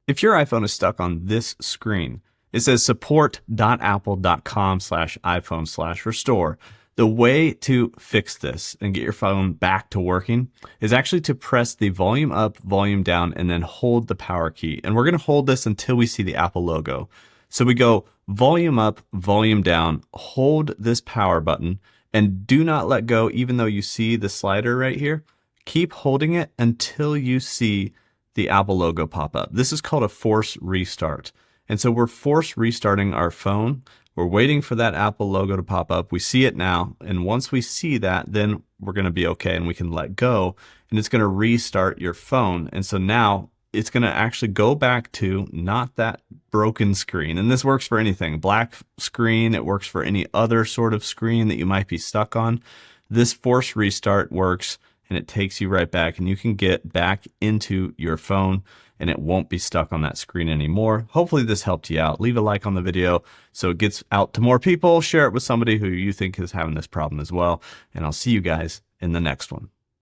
If your iPhone is stuck on this screen, it says support.apple.com/iPhone/restore. The way to fix this and get your phone back to working is actually to press the volume up, volume down, and then hold the power key. And we're going to hold this until we see the Apple logo. So we go volume up, volume down, hold this power button, and do not let go even though you see the slider right here. Keep holding it until you see the Apple logo pop up. This is called a force restart. And so we're force restarting our phone. We're waiting for that Apple logo to pop up. We see it now. And once we see that, then we're going to be okay and we can let go and it's going to restart your phone. And so now it's going to actually go back to not that broken screen. And this works for anything. Black screen, it works for any other sort of screen that you might be stuck on. This force restart works and it takes you right back and you can get back into your phone and it won't be stuck on that screen anymore. Hopefully this helped you out. Leave a like on the video so it gets out to more people. Share it with somebody who you think is having this problem as well. And I'll see you guys in the next one.